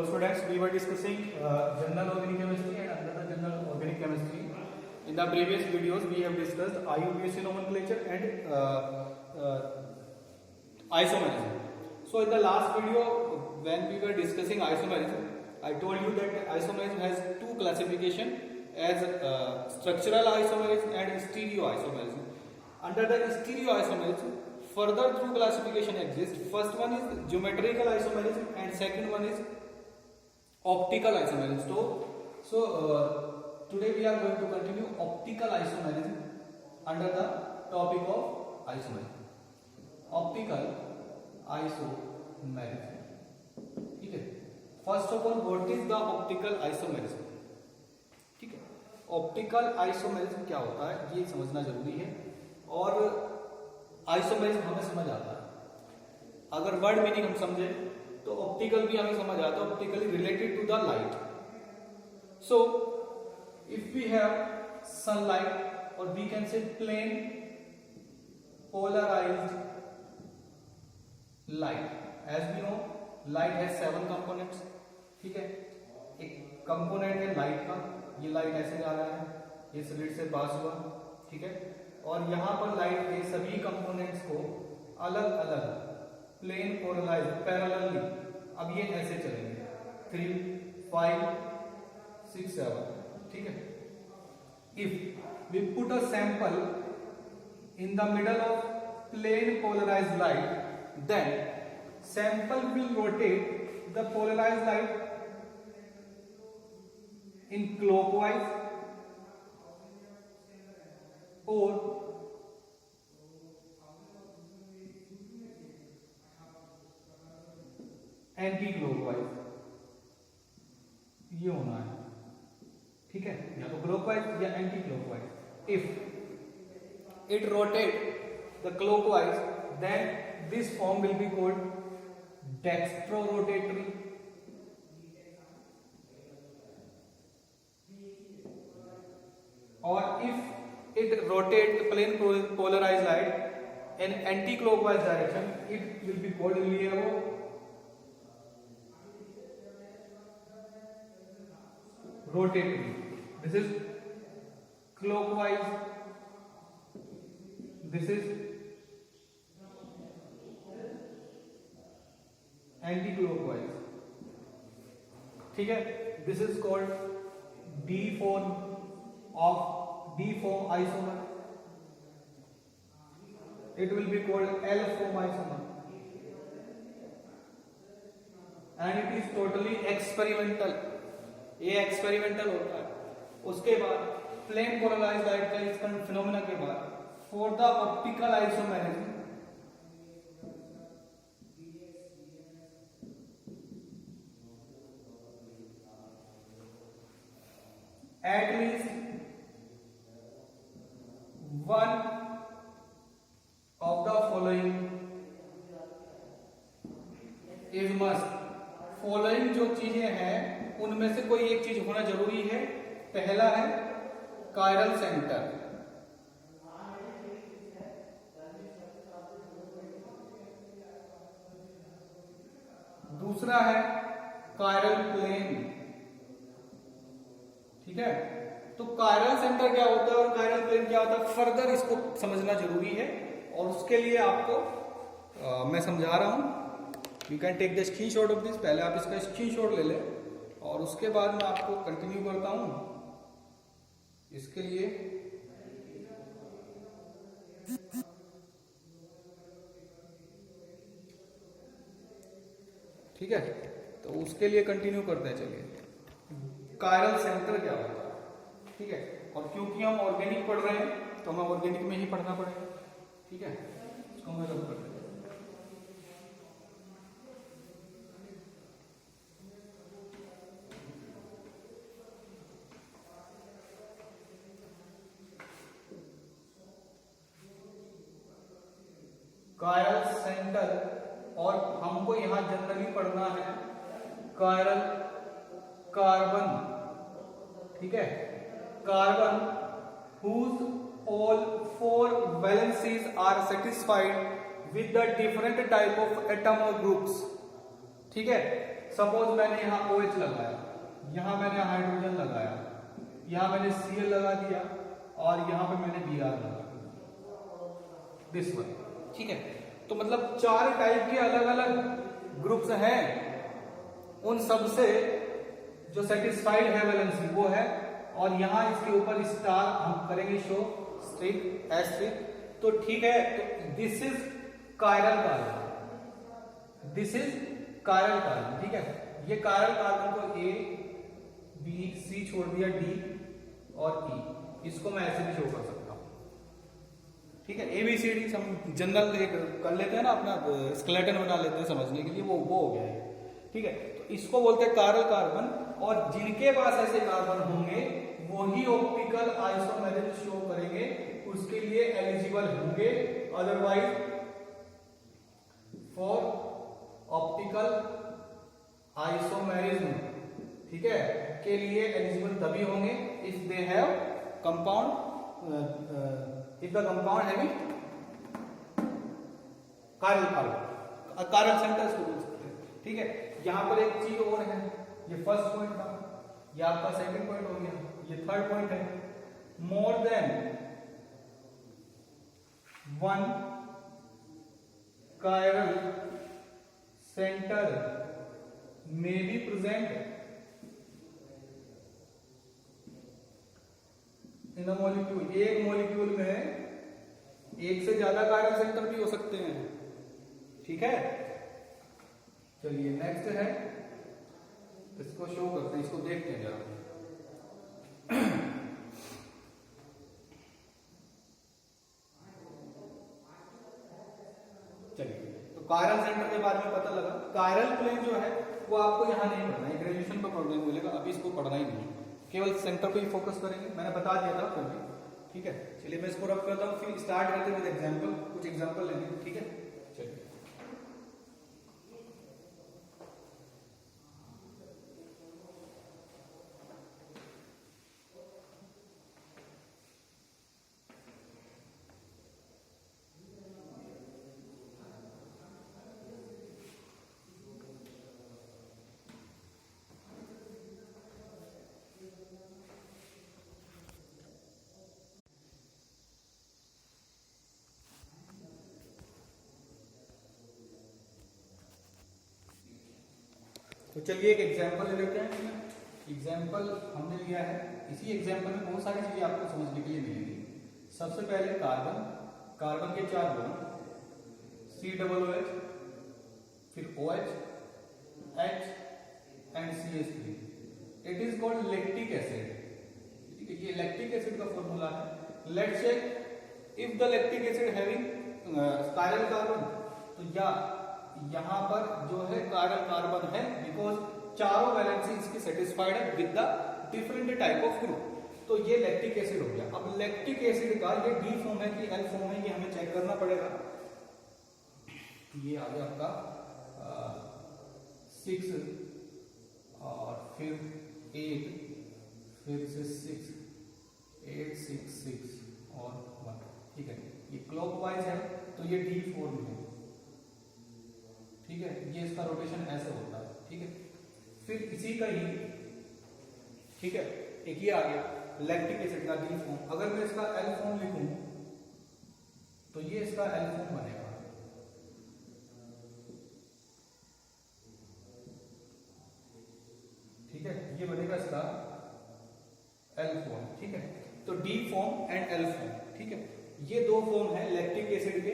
students, we were discussing general organic chemistry and another general organic chemistry. In the previous videos, we have discussed IUPAC nomenclature and isomerism. So in the last video, when we were discussing isomerism, I told you that isomerism has two classification as structural isomerism and stereoisomerism. Under the stereoisomerism, further two classification exists. First one is geometrical isomerism and second one is optical isomerism. So today we are going to continue optical isomerism under the topic of isomerism. Optical isomerism. ठीक है. First of all, what is the optical isomerism? ठीक है. Optical isomerism क्या होता है ये समझना जरूरी है और आइसोमेरिज्म हमें समझ आता है. अगर वर्ड मीनिंग हम समझे तो ऑप्टिकल भी हमें समझ आता है. Optically related to the light. So if we have sunlight और we can say plane polarised light. As we know light has 7 components. ठीक है. एक कंपोनेंट है लाइट का. ये लाइट ऐसे जा रहा है, ये स्लिट से पास हुआ. ठीक है. और यहां पर लाइट के सभी कंपोनेंट्स को अलग अलग प्लेन पोलराइज पैरेलली अब ये ऐसे चलेंगे 3, 5, 6, 7. ठीक है. If we put a sample in the middle of plane polarised light then sample will rotate the polarized light in clockwise और एंटी क्लॉकवाइज. ये होना है. ठीक है. या तो क्लॉकवाइज या anti clockwise. If it rotate the clockwise then this form will be called dextro rotatory. और if it rotate the plane polarized light in anti-clockwise direction, it will be called Liouville rotatory. This is clockwise, this is anti-clockwise. ठीक है. This is called D form of D form isomer. It will be called L form isomer. And it is totally experimental. ये experimental होता है. उसके बाद plane polarised light का इस phenomena के बाद for the optical isomerism at least one of the following is must. Following जो चीजें हैं उनमें से कोई एक चीज होना जरूरी है. पहला है कायरल सेंटर. दूसरा है कायरल प्लेन. ठीक है. तो कायरल सेंटर क्या होता है और कायरल प्लेन क्या होता है फर्दर इसको समझना जरूरी है और उसके लिए आपको मैं समझा रहा हूं. You can take the screenshot of this. पहले आप इसका स्क्रीनशॉट ले लें और उसके बाद मैं आपको कंटिन्यू करता हूं. इसके लिए ठीक है. तो उसके लिए कंटिन्यू करते हैं. चलिए. कायरल सेंटर क्या होता है. ठीक है. और क्योंकि हम ऑर्गेनिक पढ़ रहे हैं तो हमें ऑर्गेनिक में ही पढ़ना पड़ेगा. ठीक है. इसको मैं रब कर देता हूं. कायरल सेंटर और हमको यहां जनरली पढ़ना है कायरल कार्बन. ठीक है. Carbon whose all 4 valencies are satisfied with the different type of atom or groups. ठीक है. सपोज मैंने यहाँ OH लगाया, यहाँ मैंने हाइड्रोजन लगाया, यहाँ मैंने Cl लगा दिया और यहाँ पे मैंने Br लगा दिया, दिस वन। ठीक है, तो मतलब 4 टाइप के अलग अलग ग्रुप्स हैं, उन सब से जो सेटिस्फाइड है वैलेंसी वो है, और यहाँ इसके ऊपर स्टार हम करेंगे शो, स्ट्रिक एस्ट्रिक। तो ठीक है, तो this is chiral carbon, this is chiral carbon. ठीक है, ये कायरल कार्बन को A B C छोड़ दिया, D और E, इसको मैं ऐसे भी शो कर सकता हूं। ठीक है, ABCD हम जनरल कर लेते हैं ना, अपना स्केलेटन बना लेते हैं समझने के लिए, वो हो गया है। ठीक है, तो इसको बोलते हैं कायरल कार्बन, और जिनके पास ऐसे कार्बन होंगे वही ऑप्टिकल आइसोमेरिज्म शो करेंगे, उसके लिए एलिजिबल होंगे, अदरवाइज फॉर ऑप्टिकल आइसोमेरिज्म, ठीक है, के लिए एलिजिबल तभी होंगे if they have compound, if the compound having chiral carbon, chiral centre इसको बोल सकते हैं। ठीक है, यहां पर एक चीज और है, ये फर्स्ट पॉइंट था, ये आपका सेकंड पॉइंट हो गया, ये थर्ड पॉइंट है, more than one chiral centre may be present in a molecule, एक मॉलिक्यूल में एक से ज्यादा कायरल सेंटर भी हो सकते हैं। ठीक है, चलिए नेक्स्ट है, इसको शो करते हैं, इसको देखते हैं जरा। चलिए, तो कायरल सेंटर के बारे में पता लगा। कायरल प्लेन जो है वो आपको यहाँ नहीं पढ़ना है, ग्रेजुएशन पर पढ़ने को मिलेगा, अभी इसको पढ़ना ही नहीं है, केवल सेंटर पे ही फोकस करेंगे, मैंने बता दिया था फिर भी। ठीक है, चलिए मैं इसको रब करता हूँ, फिर स्टार्ट करते हैं विद एग्जांपल, कुछ एग्जांपल लेंगे। ठीक है, चलिए तो चलिए एक एग्जांपल ले लेते हैं। एग्जांपल हमने लिया है, इसी एग्जांपल में बहुत सारी चीजें आपको समझने के लिए मिलेंगी। सबसे पहले कार्बन, कार्बन के 4 बॉन्ड, COOH, फिर OH, H and CH3, it is called lactic acid. ठीक है, ये लैक्टिक एसिड का फॉर्मूला है। Let's check if the lactic acid having chiral carbon, तो या यहां पर जो है कायरल कार्बन है, बिकॉज चारों वैलेंसी इसकी सेटिस्फाइड है with the different type of group, तो ये लैक्टिक एसिड हो गया। अब लैक्टिक एसिड का ये D फॉर्म है कि L फॉर्म है, ये हमें चेक करना पड़ेगा। ये आ गया आपका 6 और फिर 8, फिर से 6, 8 6 6 और 1। ठीक है, ये क्लॉकवाइज है, तो ये D फॉर्म है। ठीक है, ये इसका रोटेशन ऐसे होता है। ठीक है, फिर इसी का ही, ठीक है, एक ये आ गया लैक्टिक एसिड का D फॉर्म। अगर मैं इसका L फॉर्म लिखूं तो ये इसका L फॉर्म बनेगा। ठीक है, ये बनेगा इसका L फॉर्म। ठीक है, तो D form and L form. ठीक है, ये दो फॉर्म है लैक्टिक एसिड के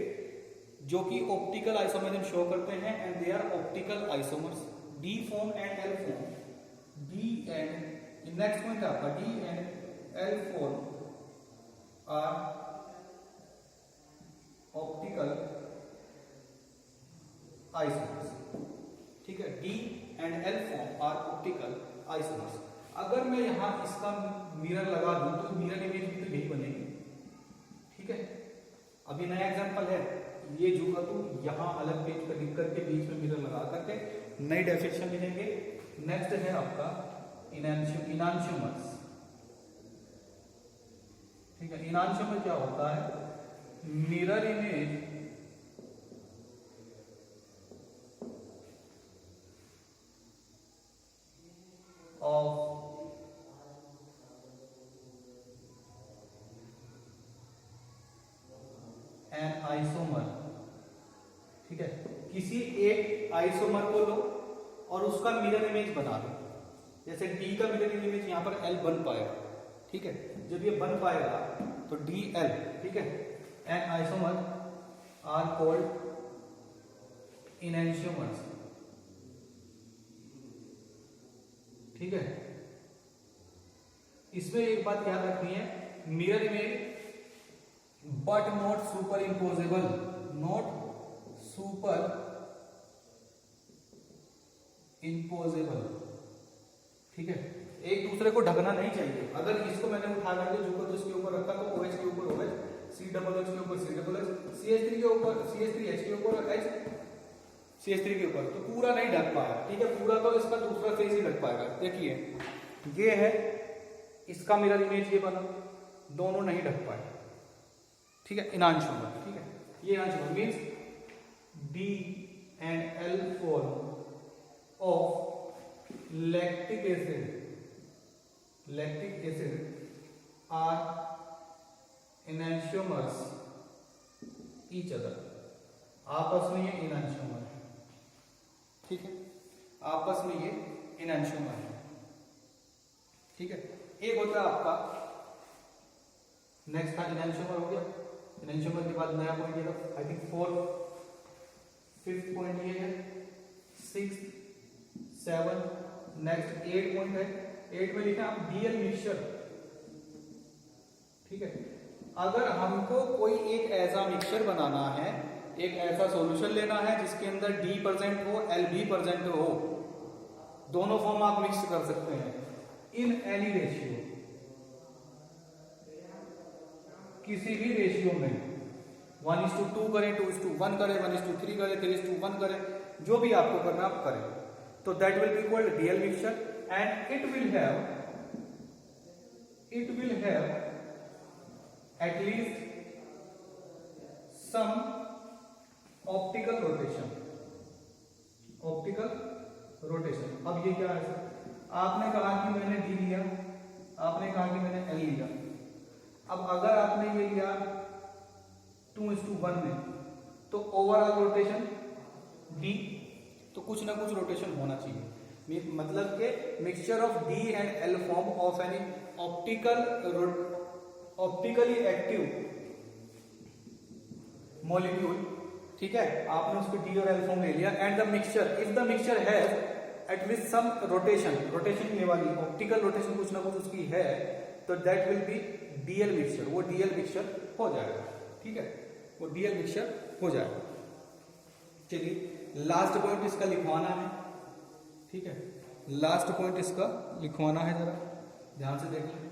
जो कि ऑप्टिकल आइसोमेरिज्म शो करते हैं, and they are optical isomers, D form and L form. D and next point आपका D and L form are optical isomers. ठीक है, D and L form are optical isomers. अगर मैं यहां इसका mirror लगा दूं तो मिरर इमेज भी तो यही बनेगी। ठीक है, अभी नया एग्जांपल है, ये जो का तो यहां अलग पेज पर लिख करके बीच में मिरर लगा करके नई डेफिनेशन लिखेंगे। नेक्स्ट है आपका इनांशियोमर्स। ठीक है, इनांशियोमर क्या होता है? मिरर इमेज किसी एक आइसोमर को लो और उसका मिरर इमेज बना दो। जैसे डी का मिरर इमेज यहां पर एल बन पाएगा, ठीक है। जब ये बन पाएगा तो डी एल, ठीक है, एन आइसोमर आर कॉल्ड इनैंशियोमर्स, ठीक है। इसमें एक बात याद रखनी है, mirror image but not super imposable, not super imposable, ठीक है। एक दूसरे को ढकना नहीं चाहिए। अगर इसको मैंने उठा करके जो तो इसके ऊपर रखा तो OH के ऊपर OH, COOH के ऊपर COOH, CH3 के ऊपर CH3H के ऊपर H CH3 के ऊपर, तो पूरा नहीं ढक पाया, ठीक है। पूरा तो इसका दूसरा फेस ही ढक पाएगा। देखिए ये है इसका मिरर इमेज, ये बना, दोनों नहीं ढक पाए, ठीक है, इनैंशियोमर, ठीक है। ये इनैंशियोमर means D and L form of lactic acid are enantiomers each other, आपस में ये enantiomer है, ठीक है, आपस में ये enantiomer है, ठीक है। एक होता है आपका नेक्स्ट था enantiomer, हो गया। enantiomer के बाद नया पॉइंट ये था, आई थिंक 5th पॉइंट ये है, 6th 7 नेक्स्ट 8 पॉइंट है। 8 में लिखा हम डीएल मिक्सचर, ठीक है। अगर हमको कोई एक ऐसा मिक्सचर बनाना है, एक ऐसा सॉल्यूशन लेना है जिसके अंदर D प्रेजेंट हो, L भी प्रेजेंट हो, दोनों फॉर्म आप मिक्स कर सकते हैं इन एनी रेशियो, किसी भी रेशियो में, 1:2 करें, 2:1 करें, 1:3 करें, 3:1 करें, जो भी आपको करना आप करें, तो that will be called DL mixture and it will have at least some optical rotation. अब ये क्या है सर? आपने कहा कि मैंने डी लिया, आपने कहा कि मैंने एल लिया। अब अगर आपने ये लिया 2:1 में, तो ओवरऑल रोटेशन डी, तो कुछ ना कुछ रोटेशन होना चाहिए। मतलब के mixture of D and L form of any optically active molecule, ठीक है। आपने उसको डी और एल फॉर्म ले लिया and the mixture, if the mixture has at least some rotation ये वाली ऑप्टिकल रोटेशन कुछ ना कुछ उसकी है, तो that will B DL mixture, वो डीएल मिक्सचर हो जाएगा, ठीक है, वो डीएल मिक्सचर हो जाएगा। चलिए लास्ट पॉइंट इसका लिखवाना है, ठीक है, लास्ट पॉइंट इसका लिखवाना है, जरा ध्यान से देख लें।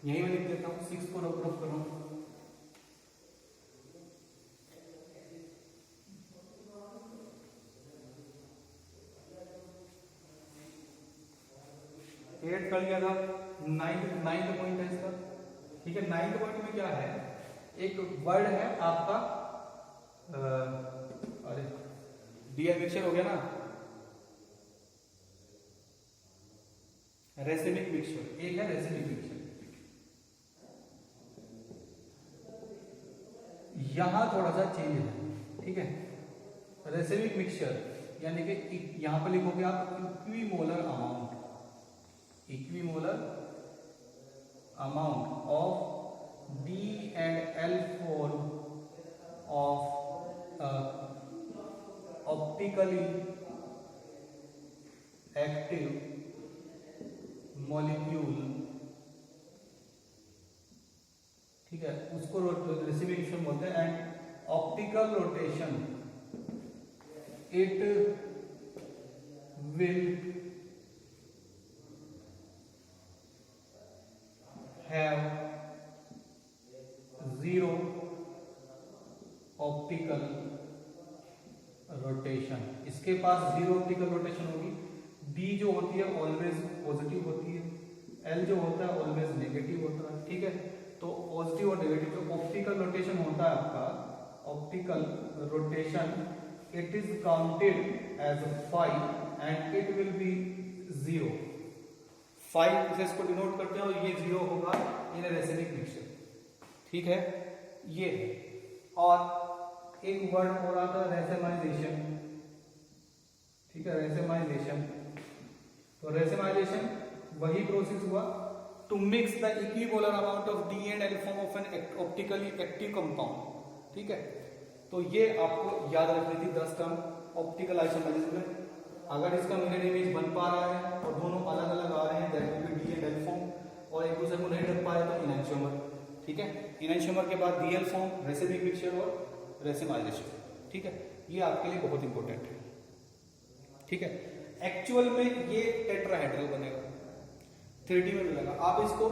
यही मैं लिख देता हूं, 6 को रफ कर रहा हूं। एट कर लिया था, 9th पॉइंट है इसका, ठीक है। 9th पॉइंट में क्या है, एक वर्ड है आपका, अरे डीएल मिक्सचर हो गया ना, रेसिमिक मिक्सचर, एक है रेसिमिक मिक्सचर। यहां थोड़ा सा चेंज है, ठीक है। रेसिमिक मिक्सचर यानी कि यहां पर लिखोगे आप equimolar amount of D and L form of optically active molecule, ठीक है, उसको रेसिमिक मिक्सचर बोलते हैं। And optical rotation it will have 0 optical rotation, इसके पास 0 ऑप्टिकल रोटेशन होगी। डी जो होती है ऑलवेज पॉजिटिव होती है, एल जो होता है ऑलवेज नेगेटिव होता है, ठीक है। तो पॉजिटिव और नेगेटिव जो ऑप्टिकल रोटेशन होता है आपका, optical rotation it is counted as 5 and it will be 0। 5 से इसको डिनोट करते हैं और ये 0 होगा इन रेसिमिक मिक्सचर, ठीक है, ये। और एक वर्ड और आता है रेसेमाइजेशन, ठीक है, रेसेमाइजेशन। तो रेसेमाइजेशन वही प्रोसेस हुआ to mix the equipolar amount of D and L form of an optically active compound, ठीक है। तो ये आपको याद रखनी थी 10 टर्म ऑप्टिकल आइसोमेरिज्म में। अगर इसका मिरर इमेज बन पा रहा है और दोनों अलग अलग आ रहे हैं, that will B D and L form, और एक दूसरे को नहीं ढक पा रहे तो इनैंशियोमर, ठीक है। इनैंशियोमर के बाद डीएल फॉर्म, रेसिमिक मिक्सचर और रेसिमाइजेशन, ठीक है। ये आपके लिए बहुत इंपॉर्टेंट है, ठीक है। एक्चुअल में ये टेट्राहेड्रल बनेगा, 3D में मिलेगा। आप इसको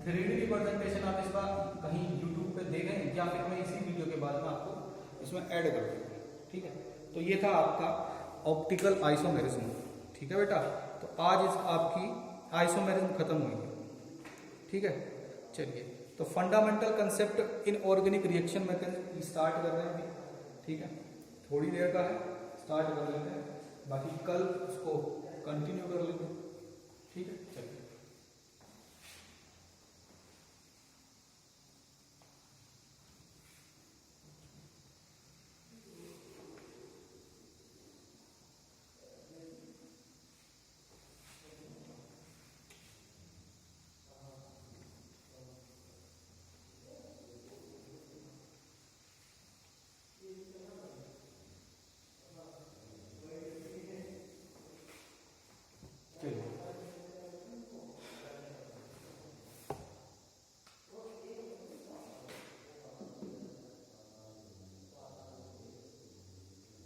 3D की प्रेजेंटेशन आप इसका कहीं YouTube पे देखें या फिर मैं इसी वीडियो के बाद में आपको इसमें ऐड कर दूंगा, ठीक है। तो ये था आपका ऑप्टिकल आइसोमेरिज्म, ठीक है बेटा। तो आज इस आपकी आइसोमेरिज्म खत्म हुई है, ठीक है। चलिए, तो fundamental concept in organic reaction mechanism start कर रहे हैं अभी, ठीक है। थोड़ी देर का है, स्टार्ट कर लेते हैं, बाकी कल उसको कंटिन्यू कर लेते हैं, ठीक है। चलिए,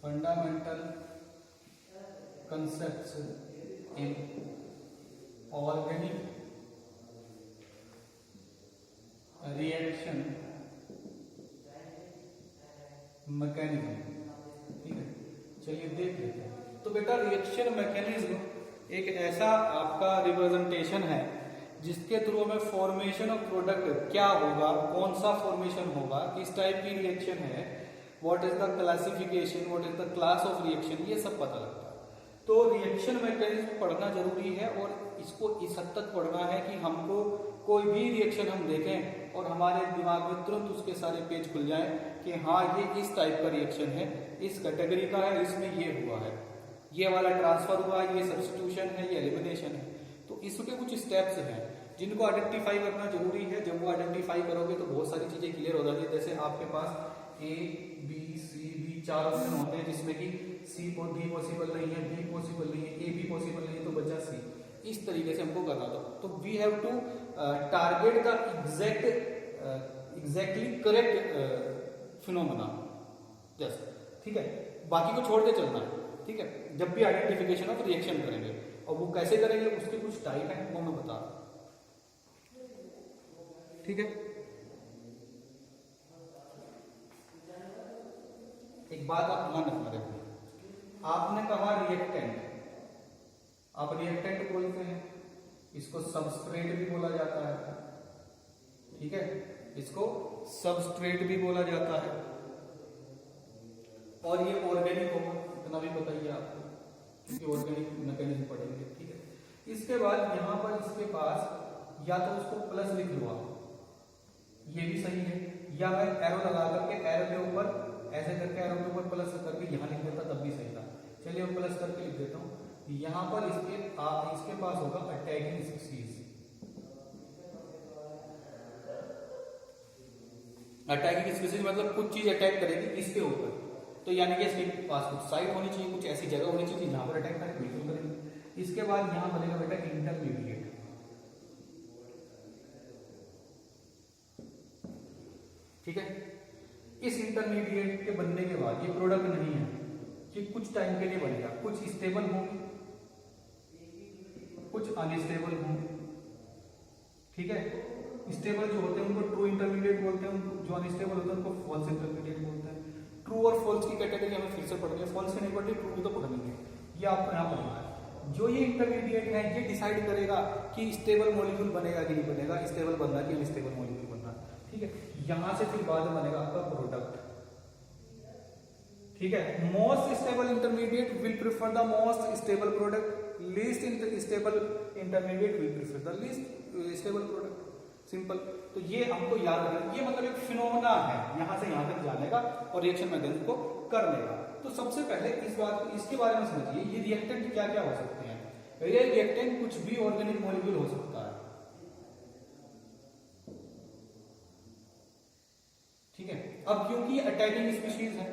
fundamental concepts in organic reaction mechanism, ठीक है। चलिए देख लेते हैं। तो बेटा रिएक्शन मैकेनिज्म एक ऐसा आपका रिप्रेजेंटेशन है जिसके थ्रू में फॉर्मेशन ऑफ प्रोडक्ट क्या होगा, कौन सा फॉर्मेशन होगा, किस टाइप की रिएक्शन है, what is the classification, what is the class of reaction, ये सब पता लगता है। तो रिएक्शन मैकेनिज्म पढ़ना जरूरी है और इसको इस हद तक पढ़ना है कि हमको कोई भी रिएक्शन हम देखें और हमारे दिमाग में तुरंत उसके सारे पेज खुल जाएं कि हाँ ये इस टाइप का रिएक्शन है, इस कैटेगरी का है, इसमें ये हुआ है, ये वाला ट्रांसफर हुआ, ये सब्स्टिट्यूशन है, ये एलिमिनेशन है। तो इसके कुछ स्टेप्स हैं जिनको आइडेंटिफाई करना जरूरी है। जब वो आइडेंटिफाई करोगे तो बहुत सारी चीजें क्लियर हो जाती है। जैसे आपके पास A, B, C, D 4 option होते हैं जिसमें कि C को D पॉसिबल नहीं है, B पॉसिबल नहीं है, A भी पॉसिबल नहीं है, तो बचा C। इस तरीके से हमको करना था। तो we have to target the exactly correct phenomena, yes, ठीक है। बाकी को छोड़ के चलना है, ठीक है, जब भी आइडेंटिफिकेशन ऑफ रिएक्शन करेंगे। और वो कैसे करेंगे, उसके कुछ टाइप है, वो मैं बता रहा हूं, ठीक है। एक बात आप ध्यान रखना देखो, आपने कहा रिएक्टेंट, आप रिएक्टेंट बोलते हैं, इसको सबस्ट्रेट भी बोला जाता है, ठीक है, इसको सबस्ट्रेट भी बोला जाता है। और ये ऑर्गेनिक होगा, इतना भी बताइए आपको, क्योंकि ऑर्गेनिक मैकेनिज्म पढ़ेंगे, ठीक है। इसके बाद यहां पर इसके पास या तो उसको प्लस लिख लो आप, ये भी सही है, या मैं एरो लगा करके एरो के ऊपर ऐसे करके एरो के ऊपर प्लस करके यहां लिख देता तब भी सही था। चलिए मैं प्लस करके लिख देता हूं। यहां पर इसके पास होगा अटैकिंग स्पीसीज, अटैकिंग स्पीसीज मतलब कुछ चीज अटैक करेगी इसके ऊपर, तो यानी कि इसके पास कुछ साइट होनी चाहिए, कुछ ऐसी जगह होनी चाहिए जहां पर अटैक करे, बिल्कुल करेंगे। इसके बाद यहां बनेगा बेटा इंटरमीडिएट, ठीक है। इस इंटरमीडिएट के बनने के बाद ये प्रोडक्ट नहीं है, ये कुछ टाइम के लिए बनेगा, कुछ स्टेबल होंगे, कुछ अनस्टेबल होंगे, ठीक है। स्टेबल जो होते हैं उनको ट्रू इंटरमीडिएट बोलते हैं, जो अनस्टेबल होते हैं उनको फॉल्स इंटरमीडिएट बोलते हैं। ट्रू और फॉल्स की कैटेगरी हमें फिर से पढ़नी है, फॉल्स से नहीं पढ़नी, ट्रू तो पढ़ेंगे, ये आपको यहाँ पढ़ना है। जो ये इंटरमीडिएट है ये डिसाइड करेगा कि स्टेबल मॉलिक्यूल बनेगा कि नहीं बनेगा, स्टेबल बनना कि अनस्टेबल मॉलिक्यूल बनना, ठीक है। यहां से फिर बाद में बनेगा आपका प्रोडक्ट, ठीक है। Most stable intermediate will prefer the most stable product, least stable intermediate will prefer the least stable product. Simple. तो ये हमको याद रखना, ये मतलब एक फिनोमेना है यहां से यहां तक जाने का और रिएक्शन मैकेनिज्म को करने का। तो सबसे पहले इस बात को, इसके बारे में समझिए, ये रिएक्टेंट क्या क्या हो सकते हैं। ये रिएक्टेंट कुछ भी ऑर्गेनिक मॉलिक्यूल हो सकता है, ठीक है। अब क्योंकि अटैकिंग स्पीशीज है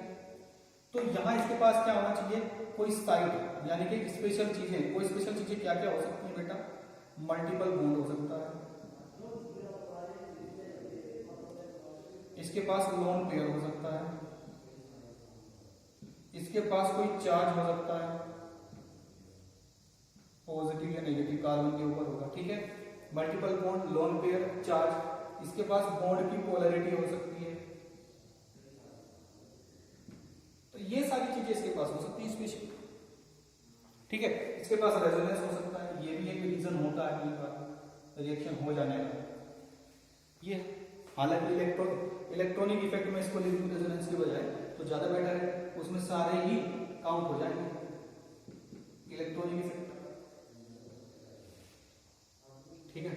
तो यहां इसके पास क्या होना चाहिए, कोई साइट यानी कि स्पेशल चीजें। कोई स्पेशल चीजें क्या क्या हो सकती है बेटा, मल्टीपल बॉन्ड हो सकता है, इसके पास लोन पेयर हो सकता है, इसके पास कोई चार्ज हो सकता है, पॉजिटिव या नेगेटिव कार्बन के ऊपर होगा, ठीक है। Multiple bond, lone pair, charge, इसके पास बॉन्ड की पोलैरिटी हो सकती है। तो ये सारी चीजें इसके पास हो सकती है स्पेशल, ठीक है। इसके पास रेजोनेंस हो सकता है, ये भी एक रीजन होता है रिएक्शन हो जाने का। ये हालांकि इलेक्ट्रॉनिक इफेक्ट में इसको लिख दूं रेजोनेंस के बजाय तो ज्यादा बेटर है, उसमें सारे ही काउंट हो जाएंगे इलेक्ट्रॉनिक इफेक्ट, ठीक है।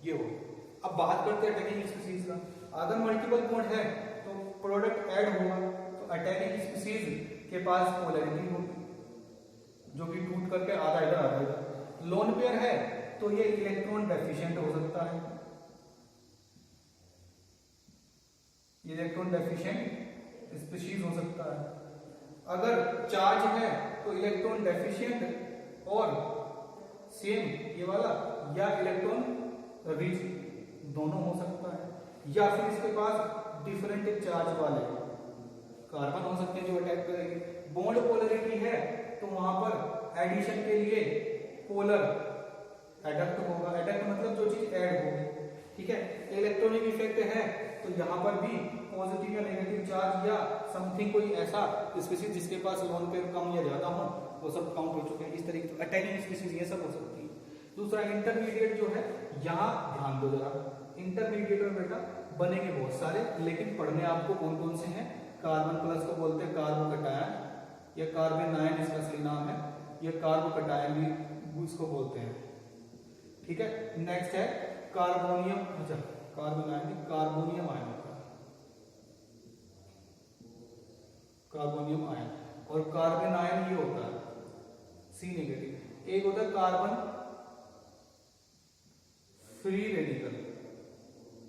ये हो गया। अब बात करते हैं अटैकिंग स्पीशीज का। अगर मल्टीपल बॉन्ड है तो प्रोडक्ट ऐड होगा, तो अटैकिंग स्पीशीज के पास पोलैरिटी होगी जो कि टूट करके आधा इधर आ जाएगा। लोन पेयर है तो ये इलेक्ट्रॉन डेफिशिएंट हो सकता है, इलेक्ट्रॉन डेफिशिएंट स्पीशीज हो सकता है। अगर चार्ज है तो इलेक्ट्रॉन डेफिशिएंट और सेम ये वाला, या इलेक्ट्रॉन रिच, दोनों हो सकता है। या फिर इसके पास डिफरेंट चार्ज वाले कार्बन हो सकते हैं जो अटैक करेंगे। बॉन्ड पोलैरिटी है तो वहां पर एडिशन के लिए पोलर एडक्ट होगा, एडक्ट मतलब जो चीज ऐड होगी, ठीक है। इलेक्ट्रॉनिक इफेक्ट है तो यहाँ पर भी पॉजिटिव या नेगेटिव चार्ज या समथिंग कोई ऐसा स्पीशीज जिसके पास लोन पेयर कम या ज्यादा हो, वो सब काउंट हो चुके हैं। इस तरीके से अटैकिंग स्पीशीज ये सब हो सकती है। दूसरा इंटरमीडिएट जो है, यहाँ ध्यान दो जरा, इंटरमीडिएट में बेटा बनेंगे बहुत सारे, लेकिन पढ़ने आपको कौन कौन से हैं। कार्बन प्लस को बोलते हैं कार्बोकैटायन, या कार्बेनायन इसका सही नाम है, ये कार्बोकैटायन भी इसको बोलते हैं, ठीक है। नेक्स्ट है कार्बोनियम, अच्छा कार्बोनायन, कार्बोनियम आयन, कार्बोनियम आयन। और कार्बन आयन ये होता है सी नेगेटिव। एक होता है कार्बन फ्री रेडिकल,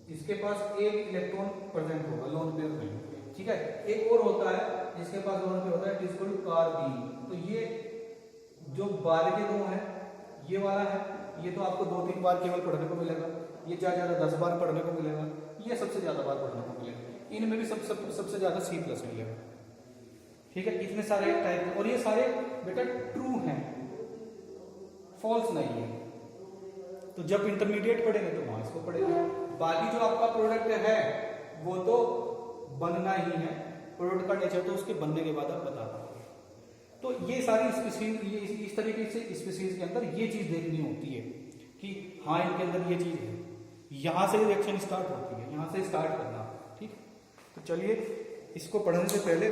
इसके पास एक इलेक्ट्रॉन प्रेजेंट होगा लोन पेयर में, ठीक है। एक और होता है जिसके पास लोन पेयर होता है, इट इज कॉल्ड कार्बीन। तो ये जो बार के दो है, ये वाला है, ये तो आपको 2-3 बार केवल पढ़ने को मिलेगा, ये ज्यादा 10 बार पढ़ने को मिलेगा, ये सबसे ज्यादा बार पढ़ने को मिलेगा। इनमें भी सबसे ज्यादा C+ मिलेगा, ठीक है। इतने सारे टाइप, और ये सारे बेटा ट्रू हैं, फॉल्स नहीं है। तो जब इंटरमीडिएट पढ़ेंगे तो वहां इसको पढ़ेंगे। बाकी जो आपका प्रोडक्ट है वो तो बनना ही है, प्रोडक्ट का नेचर तो उसके बनने के बाद आप बता पाओगे। तो ये सारी स्पीशीज, ये इस तरीके से स्पीशीज के अंदर ये चीज देखनी होती है कि हाँ इनके अंदर ये चीज है, यहां से रिएक्शन स्टार्ट होती है, यहां से स्टार्ट करना, ठीक। तो चलिए इसको पढ़ने से पहले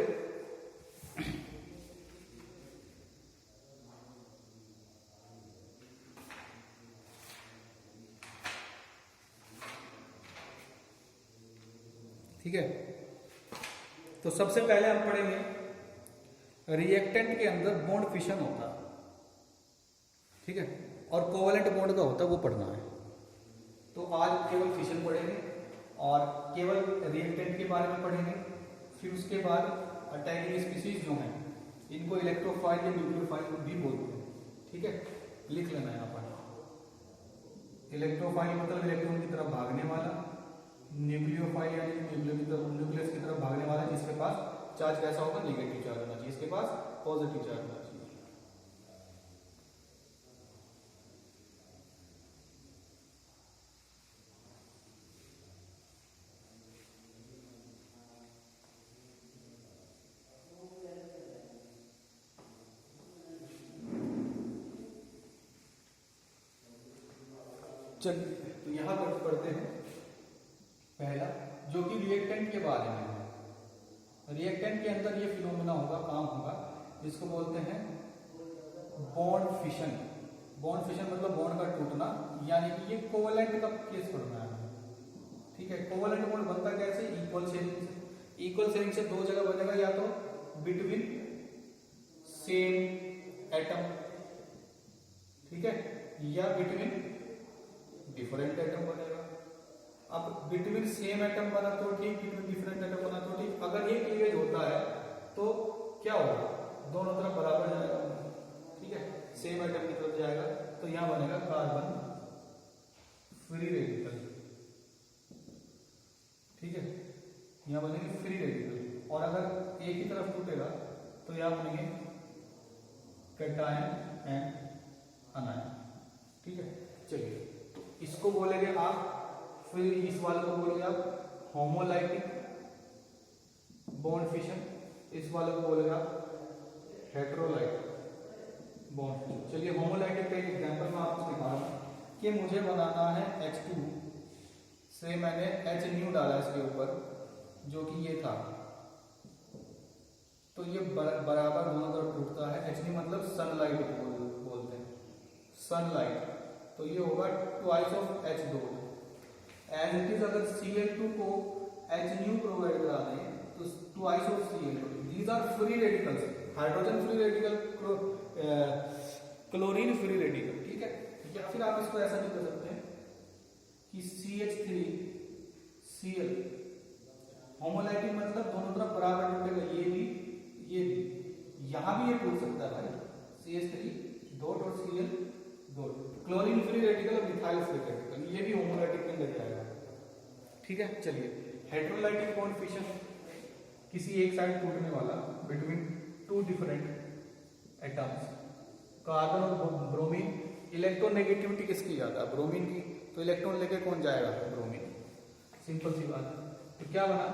ठीक है। तो सबसे पहले हम पढ़ेंगे रिएक्टेंट के अंदर बॉन्ड फिशन होता है, ठीक है, और कोवेलेंट बॉन्ड का होता है, वो पढ़ना है। तो आज केवल फिशन पढ़ेंगे और केवल रिएक्टेंट के बारे में पढ़ेंगे। फिर उसके बाद अटैकिंग स्पीशीज जो हैं इनको इलेक्ट्रोफाइल या न्यूक्लियोफाइल भी बोलते हैं, ठीक है। लिख लेना यहाँ पर। इलेक्ट्रोफाइल मतलब इलेक्ट्रॉन की तरफ भागने वाला, न्यूक्लियोफाइल यानी न्यूक्लियस की तरफ भागने वाला जिसके पास चार्ज कैसा होगा, नेगेटिव चार्ज होना चाहिए, इसके पास पॉजिटिव चार्ज होना चाहिए। चलिए तो यहां पर पढ़ते हैं पहला, जो कि रिएक्टेंट के बारे में है। रिएक्टेंट के अंदर ये फिनोमेना होगा, काम होगा, जिसको बोलते हैं बॉन्ड फिशन। बॉन्ड फिशन मतलब बॉन्ड का टूटना, यानी कि ये कोवलेंट का केस पढ़ना है, ठीक है। कोवलेंट बॉन्ड बनता कैसे, इक्वल शेयरिंग से। इक्वल शेयरिंग से दो जगह बनेगा, या तो बिटवीन सेम एटम, ठीक है, या बिटवीन डिफरेंट एटम बनेगा। अब बिटवीन सेम एटम बना तो ठीक, बिटवीन डिफरेंट एटम बना तो ठीक। अगर ये क्लीवेज होता है तो क्या होगा, दोनों तरफ बराबर जाएगा, ठीक है, सेम एटम की तरफ जाएगा, तो यहां बनेगा कार्बन फ्री रेडिकल, ठीक है, यहां बनेगी फ्री रेडिकल। और अगर एक ही तरफ टूटेगा तो यहां बनेंगे कैटायन एंड अनायन, ठीक है। चलिए, तो इसको बोलेंगे आप, फिर इस वाले को बोलोगे आप होमोलाइटिक बॉन्ड फिशन, इस वाले को बोलेगा हेटेरोलाइटिक बॉन्ड फिशन। चलिए, होमोलाइटिक का एक एग्जांपल मैं आपको दिखा रहा हूं कि मुझे बनाना है H2 से मैंने H न्यू डाला इसके ऊपर, जो कि ये था, तो ये बराबर दोनों तरफ टूटता है। H न्यू मतलब सनलाइट बोलते हैं, सनलाइट, तो ये होगा twice of H2। As it is अगर Cl2 को H न्यू प्रोवाइड करा दें तो twice of Cl2। These are free radicals, hydrogen free radical, chlorine free radical, ठीक है। या फिर आप इसको ऐसा भी कर सकते हैं कि CH3Cl, होमोलाइटिक मतलब दोनों तरफ बराबर टूटेगा, ये भी, यहां भी ये टूट सकता है भाई, CH3 डॉट और Cl dot. Chlorine free radical और मिथाइल फ्री रेडिकल, ये भी होमोलाइटिक के अंदर जाएगा, ठीक है। चलिए, हेटेरोलाइटिक बॉन्ड फिशन, किसी एक साइड टूटने वाला between two different atoms, carbon और ब्रोमीन। इलेक्ट्रोनेगेटिविटी किसकी ज्यादा, ब्रोमीन की, तो इलेक्ट्रॉन लेके कौन जाएगा, ब्रोमीन, सिंपल सी बात। तो क्या बना,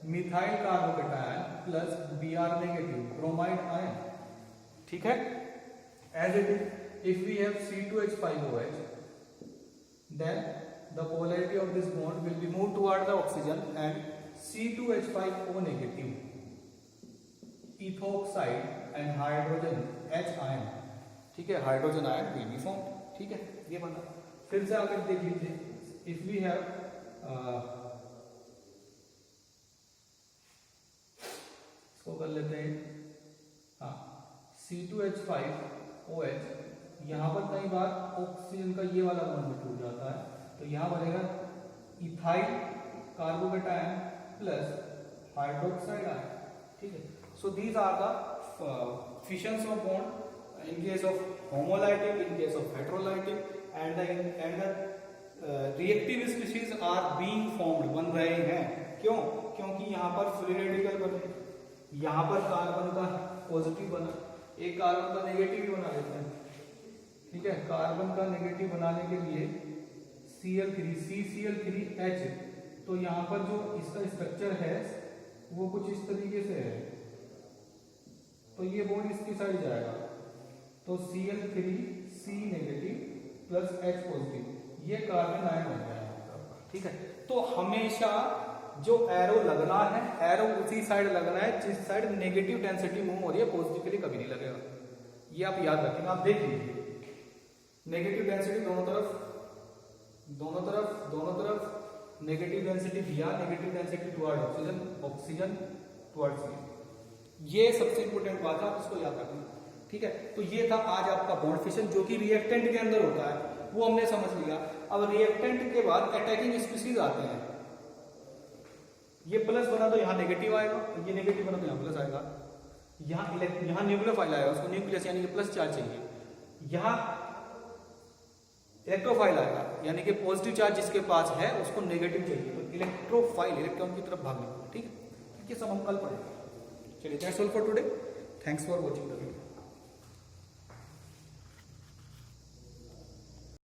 methyl carbocation plus Br negative bromide ion, ठीक है। As it is, if we have C2H5OH, then the polarity of this bond will be moved toward the oxygen and C2H5O negative ethoxide and hydrogen H ion, ठीक है, hydrogen ion will be formed, ठीक है, ये बना। फिर से आकर देख लीजिए, if we have इसको कर लेते हैं, हाँ, C2H5OH, यहां पर कई बार ऑक्सीजन का ये वाला बॉन्ड भी टूट जाता है, तो यहां बनेगा ethyl carbocation plus hydroxide ion, ठीक है। So these are the fissions of bond in case of homolytic, in case of heterolytic, and the reactive species are being formed, बन रहे हैं। क्यों, क्योंकि यहां पर फ्री रेडिकल बने, यहां पर कार्बन का पॉजिटिव बना, एक कार्बन का नेगेटिव भी बना देते हैं, ठीक है। कार्बन का नेगेटिव बनाने के लिए CCl3H, तो यहां पर जो इसका स्ट्रक्चर है वो कुछ इस तरीके से है, तो ये बॉन्ड इसकी साइड जाएगा, तो Cl3C negative plus H positive, ये कार्बन आयन बन जाएगा, ठीक है। तो हमेशा जो एरो लगना है, एरो उसी साइड लगना है जिस साइड नेगेटिव डेंसिटी मूव हो रही है, पॉजिटिवली कभी नहीं लगेगा, ये आप याद रखेंगे। आप देख लीजिए, नेगेटिव डेंसिटी दोनों तरफ नेगेटिव डेंसिटी दिया, negative density toward oxygen, oxygen toward C, ये सबसे इंपॉर्टेंट बात है, आप इसको याद रखना, ठीक है। तो ये था आज आपका बॉन्ड फिशन, जो कि रिएक्टेंट के अंदर होता है, वो हमने समझ लिया। अब रिएक्टेंट के बाद अटैकिंग स्पीशीज आते हैं, ये प्लस बना तो यहाँ नेगेटिव आएगा, ये नेगेटिव बना तो यहाँ प्लस आएगा, यहाँ न्यूक्लियोफाइल आएगा, उसको न्यूक्लियस यानी कि प्लस चार्ज चाहिए, यहाँ इलेक्ट्रोफाइल आएगा, यानी कि पॉजिटिव चार्ज जिसके पास है उसको नेगेटिव चाहिए, तो इलेक्ट्रोफाइल इलेक्ट्रॉन की तरफ भागने, ठीक है। ये सब हम कल पढ़ेंगे। चलिए, that's all for today, thanks for watching the video.